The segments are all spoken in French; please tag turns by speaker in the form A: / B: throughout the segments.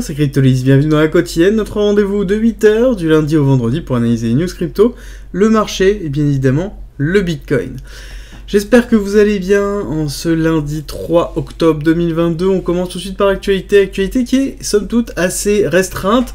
A: C'est Cryptolis, bienvenue dans la quotidienne, notre rendez-vous de 8 h du lundi au vendredi pour analyser les news crypto, le marché et bien évidemment le Bitcoin. J'espère que vous allez bien en ce lundi 3 octobre 2022. On commence tout de suite par l'actualité qui est somme toute assez restreinte.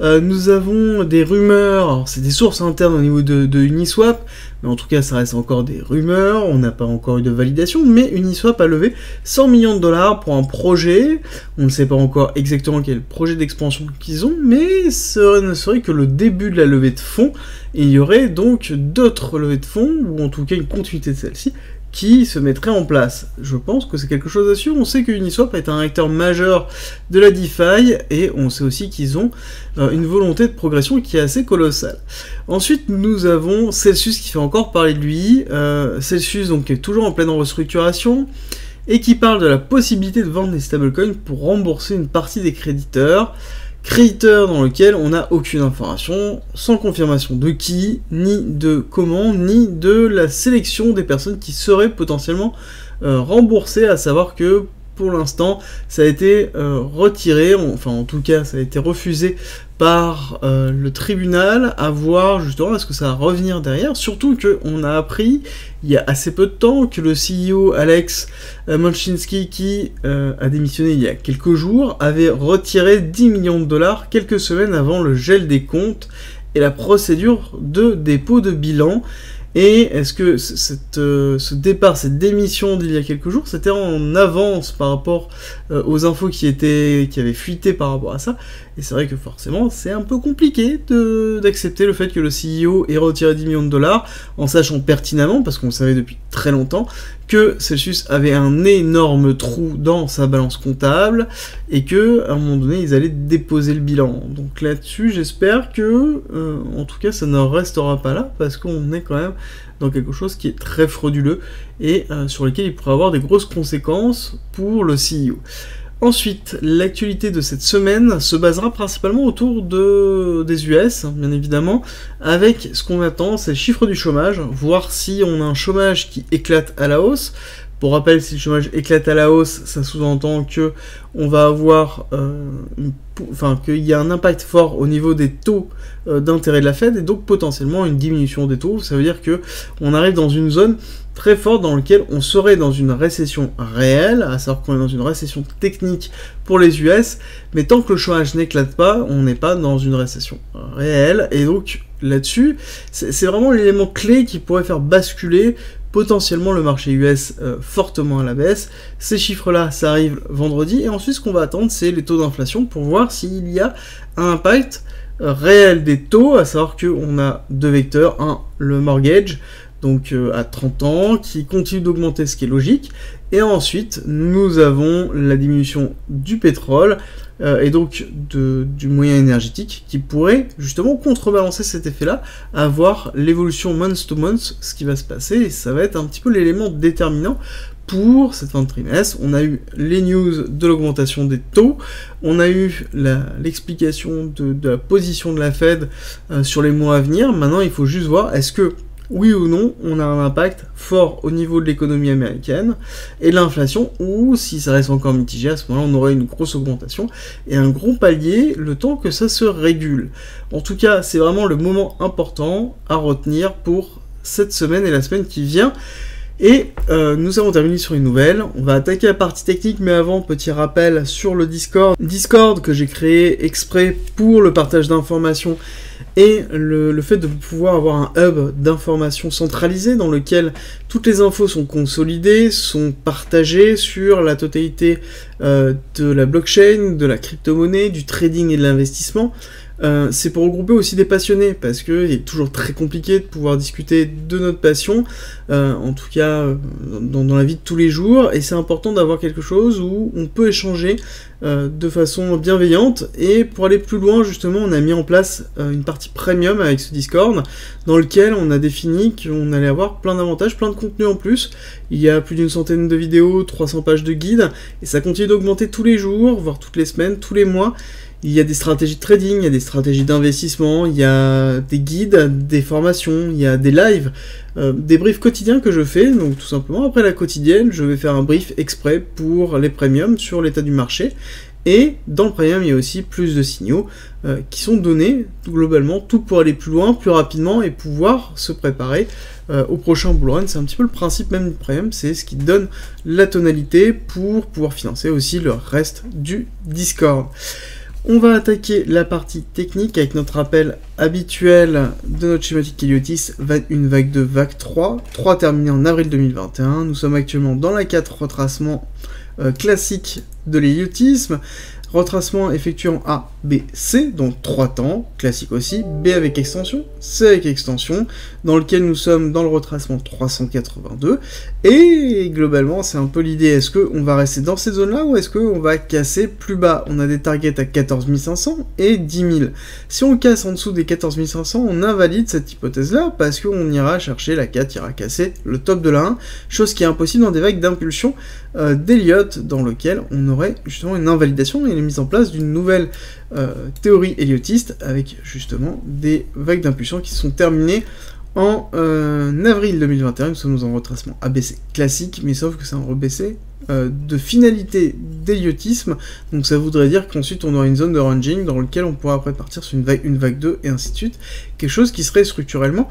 A: Nous avons des rumeurs, c'est des sources internes au niveau de Uniswap, mais en tout cas ça reste encore des rumeurs, on n'a pas encore eu de validation, mais Uniswap a levé 100 millions de dollars pour un projet. On ne sait pas encore exactement quel projet d'expansion qu'ils ont, mais ce ne serait que le début de la levée de fonds, et il y aurait donc d'autres levées de fonds, ou en tout cas une continuité de celle-ci, qui se mettrait en place. Je pense que c'est quelque chose à suivre. On sait que Uniswap est un acteur majeur de la DeFi, et on sait aussi qu'ils ont une volonté de progression qui est assez colossale. Ensuite, nous avons Celsius qui fait encore parler de lui. Celsius donc, est toujours en pleine restructuration, et qui parle de la possibilité de vendre des stablecoins pour rembourser une partie des créditeurs dans lequel on n'a aucune information, sans confirmation de qui, ni de comment, ni de la sélection des personnes qui seraient potentiellement remboursées, à savoir que pour l'instant ça a été retiré, enfin en tout cas ça a été refusé par le tribunal, à voir justement est-ce que ça va revenir derrière, surtout qu'on a appris il y a assez peu de temps que le CEO Alex Molchinski, qui a démissionné il y a quelques jours, avait retiré 10 millions de dollars quelques semaines avant le gel des comptes et la procédure de dépôt de bilan. Et est-ce que ce départ, cette démission d'il y a quelques jours, c'était en avance par rapport aux infos qui avaient fuité par rapport à ça? Et c'est vrai que forcément, c'est un peu compliqué d'accepter le fait que le CEO ait retiré 10 millions de dollars, en sachant pertinemment, parce qu'on savait depuis très longtemps, que Celsius avait un énorme trou dans sa balance comptable, et que à un moment donné, ils allaient déposer le bilan. Donc là-dessus, j'espère que, en tout cas, ça ne restera pas là, parce qu'on est quand même dans quelque chose qui est très frauduleux, et sur lequel il pourrait avoir des grosses conséquences pour le CEO. Ensuite, l'actualité de cette semaine se basera principalement autour des US, bien évidemment, avec ce qu'on attend, c'est le chiffre du chômage, voir si on a un chômage qui éclate à la hausse. Pour rappel, si le chômage éclate à la hausse, ça sous-entend que on va avoir, qu'il y a un impact fort au niveau des taux d'intérêt de la Fed, et donc potentiellement une diminution des taux. Ça veut dire que on arrive dans une zone très forte dans laquelle on serait dans une récession réelle, à savoir qu'on est dans une récession technique pour les US, mais tant que le chômage n'éclate pas, on n'est pas dans une récession réelle, et donc là-dessus, c'est vraiment l'élément clé qui pourrait faire basculer potentiellement le marché US fortement à la baisse. Ces chiffres-là, ça arrive vendredi, et ensuite ce qu'on va attendre, c'est les taux d'inflation pour voir s'il y a un impact réel des taux, à savoir qu'on a deux vecteurs, un, le mortgage, donc à 30 ans, qui continue d'augmenter, ce qui est logique, et ensuite nous avons la diminution du pétrole, et donc du moyen énergétique, qui pourrait justement contrebalancer cet effet-là, à voir l'évolution month to month, ce qui va se passer, et ça va être un petit peu l'élément déterminant pour cette fin de trimestre. On a eu les news de l'augmentation des taux, on a eu l'explication de la position de la Fed sur les mois à venir. Maintenant il faut juste voir, est-ce que oui ou non, on a un impact fort au niveau de l'économie américaine et de l'inflation, ou si ça reste encore mitigé, à ce moment-là, on aurait une grosse augmentation et un gros palier le temps que ça se régule. En tout cas, c'est vraiment le moment important à retenir pour cette semaine et la semaine qui vient. Et nous avons terminé sur une nouvelle. On va attaquer la partie technique, mais avant, petit rappel sur le Discord que j'ai créé exprès pour le partage d'informations et le fait de pouvoir avoir un hub d'informations centralisé dans lequel toutes les infos sont consolidées, sont partagées sur la totalité de la blockchain, de la crypto-monnaie, du trading et de l'investissement. C'est pour regrouper aussi des passionnés, parce qu'il est toujours très compliqué de pouvoir discuter de notre passion, en tout cas dans la vie de tous les jours, et c'est important d'avoir quelque chose où on peut échanger de façon bienveillante. Et pour aller plus loin, justement, on a mis en place une partie premium avec ce Discord, dans lequel on a défini qu'on allait avoir plein d'avantages, plein de contenu en plus. Il y a plus d'une centaine de vidéos, 300 pages de guides, et ça continue d'augmenter tous les jours, voire toutes les semaines, tous les mois. Il y a des stratégies de trading, il y a des stratégies d'investissement, il y a des guides, des formations, il y a des lives, des briefs quotidiens que je fais. Donc tout simplement, après la quotidienne, je vais faire un brief exprès pour les premiums sur l'état du marché. Et dans le premium, il y a aussi plus de signaux qui sont donnés, globalement, tout pour aller plus loin, plus rapidement, et pouvoir se préparer au prochain bull run. C'est un petit peu le principe même du premium, c'est ce qui donne la tonalité pour pouvoir financer aussi le reste du Discord. On va attaquer la partie technique avec notre rappel habituel de notre schématique Heliotis, vague 1, vague 2, vague 3, 3 terminés en avril 2021. Nous sommes actuellement dans la 4 retracement classique de l'héliotisme. Retracement effectué en A, B, C, donc 3 temps, classique aussi, B avec extension, C avec extension, dans lequel nous sommes dans le retracement 382, et globalement c'est un peu l'idée, est-ce qu'on va rester dans ces zones-là, ou est-ce qu'on va casser plus bas? On a des targets à 14 500 et 10 000. Si on casse en dessous des 14 500, on invalide cette hypothèse-là, parce qu'on ira chercher, la 4 ira casser le top de la 1, chose qui est impossible dans des vagues d'impulsion d'Elliott, dans lequel on aurait justement une invalidation et la mise en place d'une nouvelle théorie héliotiste, avec justement des vagues d'impulsion qui sont terminées en avril 2021. Nous sommes dans un retracement ABC classique, mais sauf que c'est un rebaissé de finalité d'héliotisme, donc ça voudrait dire qu'ensuite on aura une zone de ranging dans laquelle on pourra après partir sur une vague 2 et ainsi de suite, quelque chose qui serait structurellement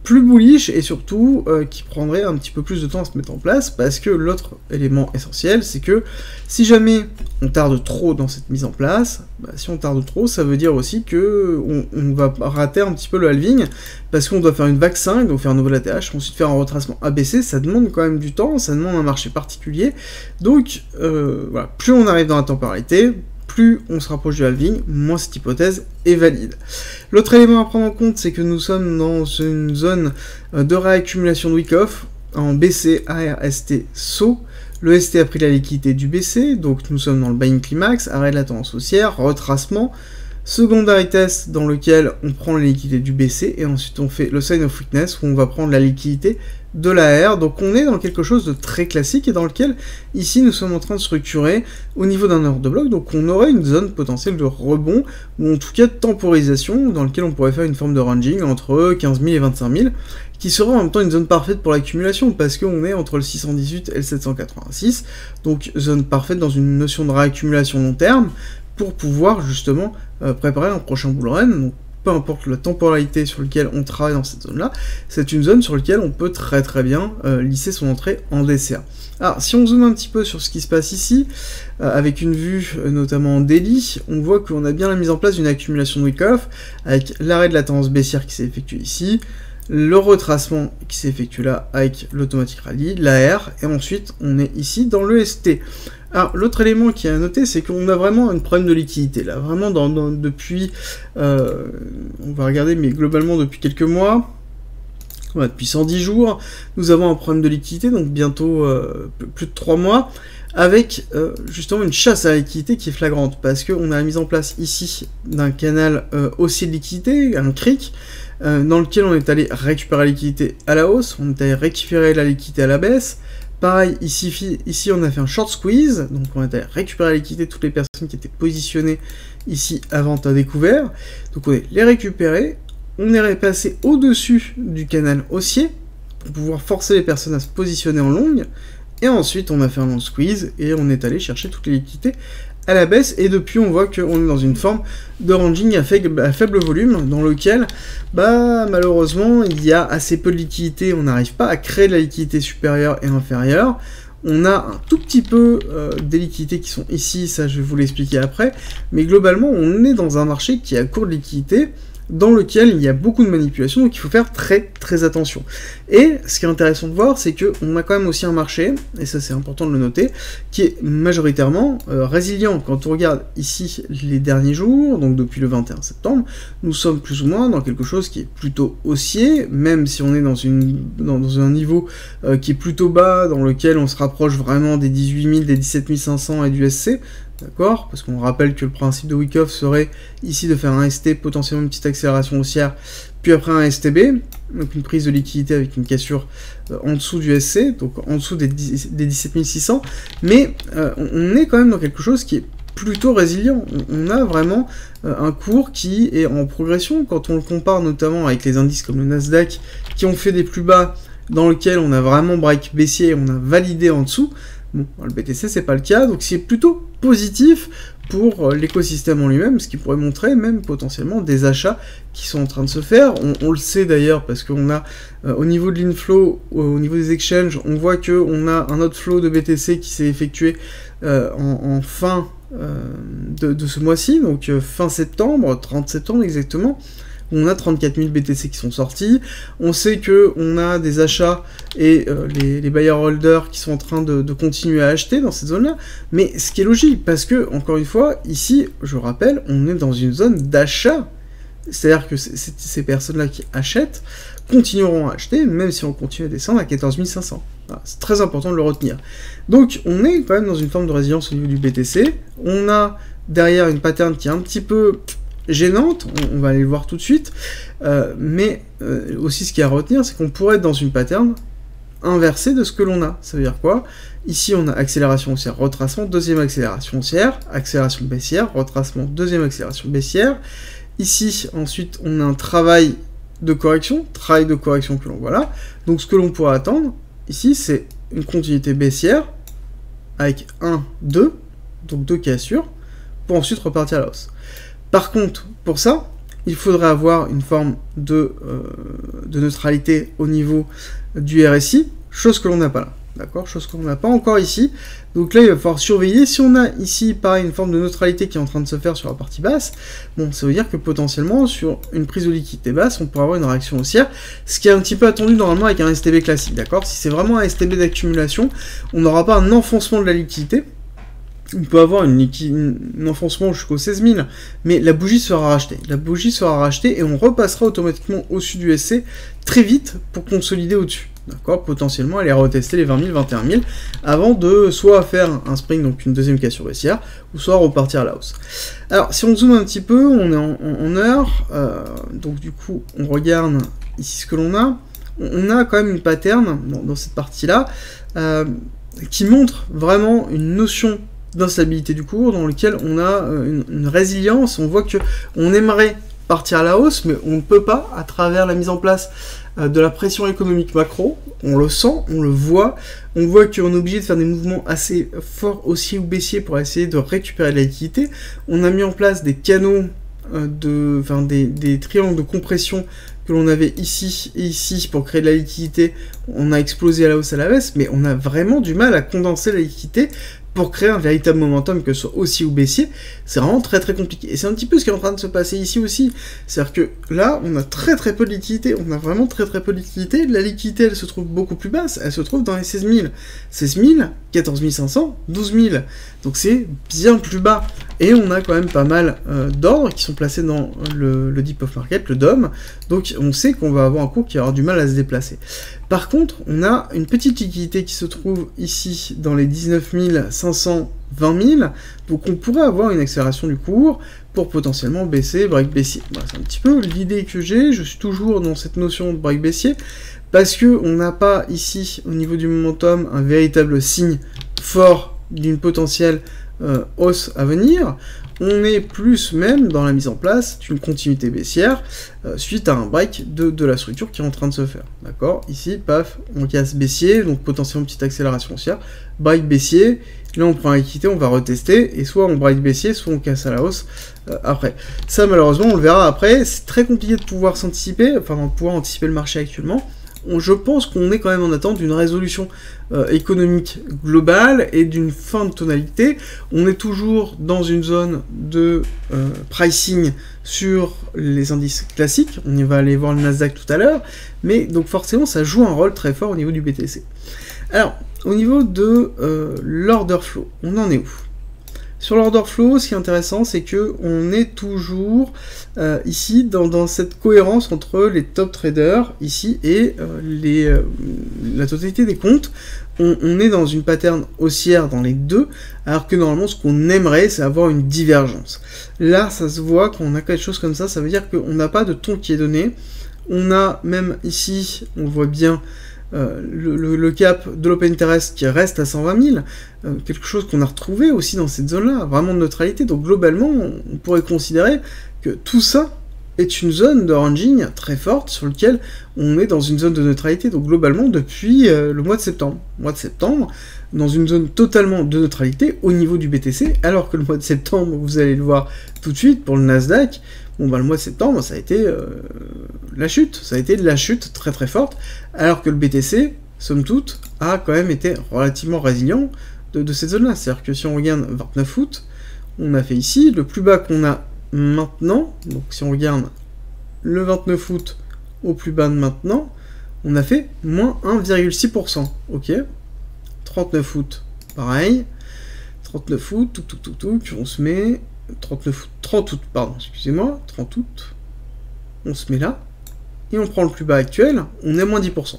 A: plus bullish et surtout qui prendrait un petit peu plus de temps à se mettre en place, parce que l'autre élément essentiel, c'est que si jamais on tarde trop dans cette mise en place, si on tarde trop, ça veut dire aussi que on va rater un petit peu le halving, parce qu'on doit faire une vague 5, donc faire un nouvel ATH, ensuite faire un retracement ABC, ça demande quand même du temps, ça demande un marché particulier, donc voilà, plus on arrive dans la temporalité, plus on se rapproche du halving, moins cette hypothèse est valide. L'autre élément à prendre en compte, c'est que nous sommes dans une zone de réaccumulation de Wyckoff en BC, AR, ST, SO. Le ST a pris la liquidité du BC, donc nous sommes dans le buying climax, arrêt de la tendance haussière, retracement, secondary test dans lequel on prend la liquidité du BC, et ensuite on fait le sign of weakness où on va prendre la liquidité de la R. Donc on est dans quelque chose de très classique et dans lequel ici nous sommes en train de structurer au niveau d'un ordre de bloc, donc on aurait une zone potentielle de rebond ou en tout cas de temporisation dans lequel on pourrait faire une forme de ranging entre 15 000 et 25 000 qui sera en même temps une zone parfaite pour l'accumulation parce qu'on est entre le 618 et le 786, donc zone parfaite dans une notion de réaccumulation long terme pour pouvoir justement préparer un prochain bull run. Donc peu importe la temporalité sur laquelle on travaille dans cette zone-là, c'est une zone sur laquelle on peut très bien lisser son entrée en DCA. Alors, si on zoome un petit peu sur ce qui se passe ici, avec une vue notamment en daily, on voit qu'on a bien la mise en place d'une accumulation de Wyckoff, avec l'arrêt de la tendance baissière qui s'est effectué ici, le retracement qui s'effectue là avec l'automatic rally, la R, et ensuite on est ici dans le ST. Alors l'autre élément qui est à noter, c'est qu'on a vraiment un problème de liquidité là, vraiment depuis, on va regarder, mais globalement depuis quelques mois, ouais, depuis 110 jours, nous avons un problème de liquidité, donc bientôt plus de 3 mois, avec justement une chasse à la liquidité qui est flagrante, parce qu'on a la mise en place ici d'un canal haussier de liquidité, un cric, dans lequel on est allé récupérer la liquidité à la hausse, on est allé récupérer la liquidité à la baisse. Pareil, ici on a fait un short squeeze, donc on est allé récupérer la liquidité de toutes les personnes qui étaient positionnées ici avant à découvert. Donc on est les récupérer, on est repassé au-dessus du canal haussier pour pouvoir forcer les personnes à se positionner en longue. Et ensuite on a fait un long squeeze et on est allé chercher toutes les liquidités à la baisse, et depuis on voit qu'on est dans une forme de ranging à faible volume, dans lequel malheureusement il y a assez peu de liquidité, on n'arrive pas à créer de la liquidité supérieure et inférieure, on a un tout petit peu des liquidités qui sont ici, ça je vais vous l'expliquer après, mais globalement on est dans un marché qui est à court de liquidité, dans lequel il y a beaucoup de manipulation, donc il faut faire très attention. Et ce qui est intéressant de voir, c'est qu'on a quand même aussi un marché, et ça c'est important de le noter, qui est majoritairement résilient. Quand on regarde ici les derniers jours, donc depuis le 21 septembre, nous sommes plus ou moins dans quelque chose qui est plutôt haussier, même si on est dans un niveau qui est plutôt bas, dans lequel on se rapproche vraiment des 18 000, des 17 500 et du SC, d'accord, parce qu'on rappelle que le principe de Wyckoff serait ici de faire un ST, potentiellement une petite accélération haussière, puis après un STB, donc une prise de liquidité avec une cassure en dessous du SC, donc en dessous des 17 600, mais on est quand même dans quelque chose qui est plutôt résilient. On a vraiment un cours qui est en progression, quand on le compare notamment avec les indices comme le Nasdaq, qui ont fait des plus bas, dans lequel on a vraiment break baissier, on a validé en dessous. Bon, le BTC c'est pas le cas, donc c'est plutôt positif pour l'écosystème en lui-même, ce qui pourrait montrer même potentiellement des achats qui sont en train de se faire. On le sait d'ailleurs parce qu'on a au niveau de l'inflow, au niveau des exchanges, on voit qu'on a un outflow de BTC qui s'est effectué en fin de ce mois-ci, donc fin septembre, 30 septembre exactement. On a 34 000 BTC qui sont sortis. On sait qu'on a des achats et les buyer holders qui sont en train de continuer à acheter dans cette zone-là. Mais ce qui est logique, parce que, encore une fois, ici, je rappelle, on est dans une zone d'achat. C'est-à-dire que ces personnes-là qui achètent continueront à acheter, même si on continue à descendre à 14 500. Voilà, c'est très important de le retenir. Donc, on est quand même dans une forme de résilience au niveau du BTC. On a derrière une pattern qui est un petit peu gênante, on va aller le voir tout de suite, mais aussi ce qu'il y a à retenir, c'est qu'on pourrait être dans une pattern inversée de ce que l'on a. Ça veut dire quoi? Ici, on a accélération haussière, retracement, deuxième accélération haussière, accélération baissière, retracement, deuxième accélération baissière. Ici, ensuite, on a un travail de correction que l'on voit là. Donc, ce que l'on pourrait attendre, ici, c'est une continuité baissière, avec 1, 2, donc 2 cassures, pour ensuite repartir à la hausse. Par contre, pour ça, il faudrait avoir une forme de neutralité au niveau du RSI, chose que l'on n'a pas là, d'accord? Chose qu'on n'a pas encore ici. Donc là, il va falloir surveiller. Si on a ici, pareil, une forme de neutralité qui est en train de se faire sur la partie basse, bon, ça veut dire que potentiellement, sur une prise de liquidité basse, on pourrait avoir une réaction haussière, ce qui est un petit peu attendu normalement avec un STB classique, d'accord? Si c'est vraiment un STB d'accumulation, on n'aura pas un enfoncement de la liquidité. On peut avoir un enfoncement jusqu'aux 16 000, mais la bougie sera rachetée. La bougie sera rachetée et on repassera automatiquement au-dessus du SC très vite pour consolider au-dessus. D'accord? Potentiellement aller retester les 20 000, 21 000 avant de soit faire un spring, donc une deuxième cassure baissière, ou soit repartir à la hausse. Alors, si on zoome un petit peu, on est en heure, donc du coup, on regarde ici ce que l'on a. On a quand même une pattern dans cette partie-là qui montre vraiment une notion d'instabilité du cours dans lequel on a une résilience. On voit que on aimerait partir à la hausse, mais on ne peut pas à travers la mise en place de la pression économique macro. On le sent, on le voit. On voit qu'on est obligé de faire des mouvements assez forts haussiers ou baissiers pour essayer de récupérer de la liquidité. On a mis en place des canaux des triangles de compression que l'on avait ici et ici pour créer de la liquidité. On a explosé à la hausse, à la baisse, mais on a vraiment du mal à condenser la liquidité pour créer un véritable momentum, que ce soit haussier ou baissier. C'est vraiment très très compliqué. Et c'est un petit peu ce qui est en train de se passer ici aussi. C'est-à-dire que là, on a très très peu de liquidité. On a vraiment très très peu de liquidité. La liquidité, elle se trouve beaucoup plus basse. Elle se trouve dans les 16 000. 16 000, 14 500, 12 000. Donc c'est bien plus bas. Et on a quand même pas mal d'ordres qui sont placés dans le Deep of Market, le DOM. Donc on sait qu'on va avoir un cours qui va avoir du mal à se déplacer. Par contre, on a une petite liquidité qui se trouve ici dans les 19 500, 20 000. Donc on pourrait avoir une accélération du cours pour potentiellement baisser, break baissier. Voilà, c'est un petit peu l'idée que j'ai. Je suis toujours dans cette notion de break baissier parce que on n'a pas ici au niveau du momentum un véritable signe fort d'une potentielle hausse à venir. On est plus même dans la mise en place d'une continuité baissière suite à un break de la structure qui est en train de se faire. D'accord? Ici, paf, on casse baissier, donc potentiellement petite accélération haussière, break baissier, là on prend la liquidité, on va retester, et soit on break baissier, soit on casse à la hausse après. Ça malheureusement, on le verra après, c'est très compliqué de pouvoir s'anticiper, enfin de pouvoir anticiper le marché actuellement. Je pense qu'on est quand même en attente d'une résolution économique globale et d'une fin de tonalité. On est toujours dans une zone de pricing sur les indices classiques. On y va aller voir le Nasdaq tout à l'heure. Mais donc forcément, ça joue un rôle très fort au niveau du BTC. Alors, au niveau de l'order flow, on en est où ? Sur l'order flow, ce qui est intéressant, c'est que on est toujours ici dans cette cohérence entre les top traders ici et la totalité des comptes. On est dans une pattern haussière dans les deux, alors que normalement ce qu'on aimerait, c'est avoir une divergence. Là, ça se voit quand on a quelque chose comme ça veut dire qu'on n'a pas de ton qui est donné. On a même ici, on voit bien, le cap de l'open interest qui reste à 120 000, quelque chose qu'on a retrouvé aussi dans cette zone-là, vraiment de neutralité. Donc globalement, on pourrait considérer que tout ça est une zone de ranging très forte sur laquelle on est dans une zone de neutralité, donc globalement depuis le mois de septembre. Mois de septembre, dans une zone totalement de neutralité au niveau du BTC, alors que le mois de septembre, vous allez le voir tout de suite pour le Nasdaq, bon bah le mois de septembre, ça a été la chute, ça a été de la chute très très forte, alors que le BTC, somme toute, a quand même été relativement résilient de cette zone-là. C'est-à-dire que si on regarde 29 août, on a fait ici, le plus bas qu'on a maintenant, donc si on regarde le 29 août au plus bas de maintenant, on a fait moins 1,6%, ok. 39 août, pareil, 39 août, on se met, 30 août, pardon, excusez-moi, 30 août, on se met là, et on prend le plus bas actuel, on est moins 10%.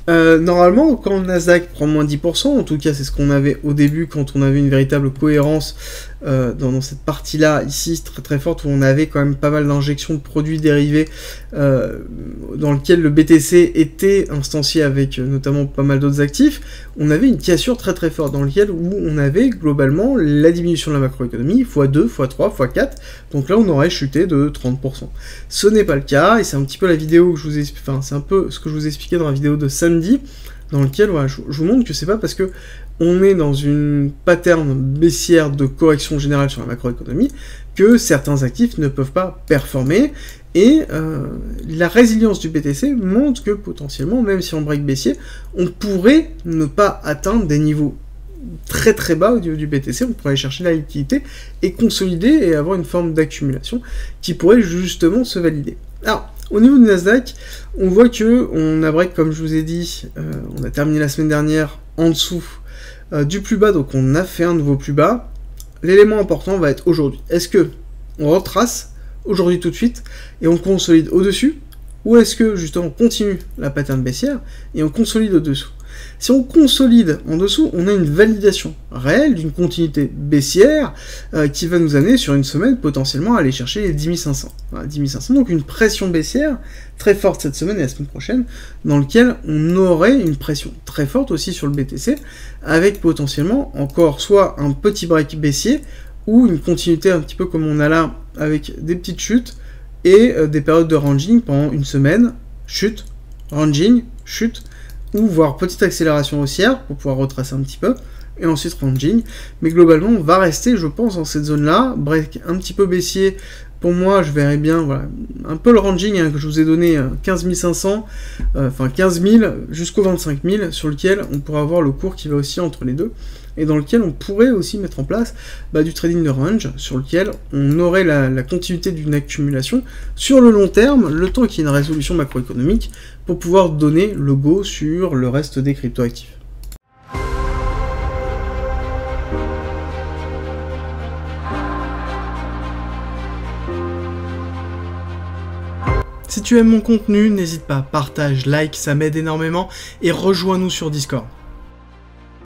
A: Normalement, quand le Nasdaq prend moins 10%, en tout cas c'est ce qu'on avait au début quand on avait une véritable cohérence dans cette partie-là, ici, très très forte, où on avait quand même pas mal d'injections de produits dérivés dans lequel le BTC était instancié avec notamment pas mal d'autres actifs, on avait une cassure très très forte dans lequel où on avait globalement la diminution de la macroéconomie, x2, x3, x4, donc là on aurait chuté de 30%. Ce n'est pas le cas, et c'est un petit peu la vidéo que je vous ai, enfin c'est un peu ce que je vous ai expliqué dans la vidéo de samedi, dans lequel voilà, je vous montre que c'est pas parce que on est dans une pattern baissière de correction générale sur la macroéconomie que certains actifs ne peuvent pas performer, et la résilience du BTC montre que potentiellement, même si on break baissier, on pourrait ne pas atteindre des niveaux très très bas au niveau du BTC, on pourrait aller chercher la liquidité et consolider et avoir une forme d'accumulation qui pourrait justement se valider. Alors, au niveau du Nasdaq, on voit que on a break, comme je vous ai dit, on a terminé la semaine dernière en dessous du plus bas, donc on a fait un nouveau plus bas. L'élément important va être aujourd'hui. Est-ce que on retrace aujourd'hui tout de suite et on consolide au-dessus, ou est-ce que justement on continue la pattern baissière et on consolide au-dessous? Si on consolide en dessous, on a une validation réelle d'une continuité baissière qui va nous amener sur une semaine potentiellement à aller chercher les 10 500. Voilà, 10 500, donc une pression baissière très forte cette semaine et la semaine prochaine, dans lequel on aurait une pression très forte aussi sur le BTC, avec potentiellement encore soit un petit break baissier, ou une continuité un petit peu comme on a là, avec des petites chutes, et des périodes de ranging pendant une semaine, chute, ranging, chute, ou voire petite accélération haussière pour pouvoir retracer un petit peu, et ensuite ranging, mais globalement on va rester, je pense, dans cette zone-là, break un petit peu baissier. Pour moi, je verrais bien, voilà, un peu le ranging que je vous ai donné, 15 500, enfin 15 000 jusqu'au 25 000, sur lequel on pourra avoir le cours qui va aussi entre les deux, et dans lequel on pourrait aussi mettre en place du trading de range, sur lequel on aurait la continuité d'une accumulation sur le long terme, le temps qu'il y ait une résolution macroéconomique, pour pouvoir donner le go sur le reste des cryptoactifs. Si tu aimes mon contenu, n'hésite pas, partage, like, ça m'aide énormément, et rejoins-nous sur Discord.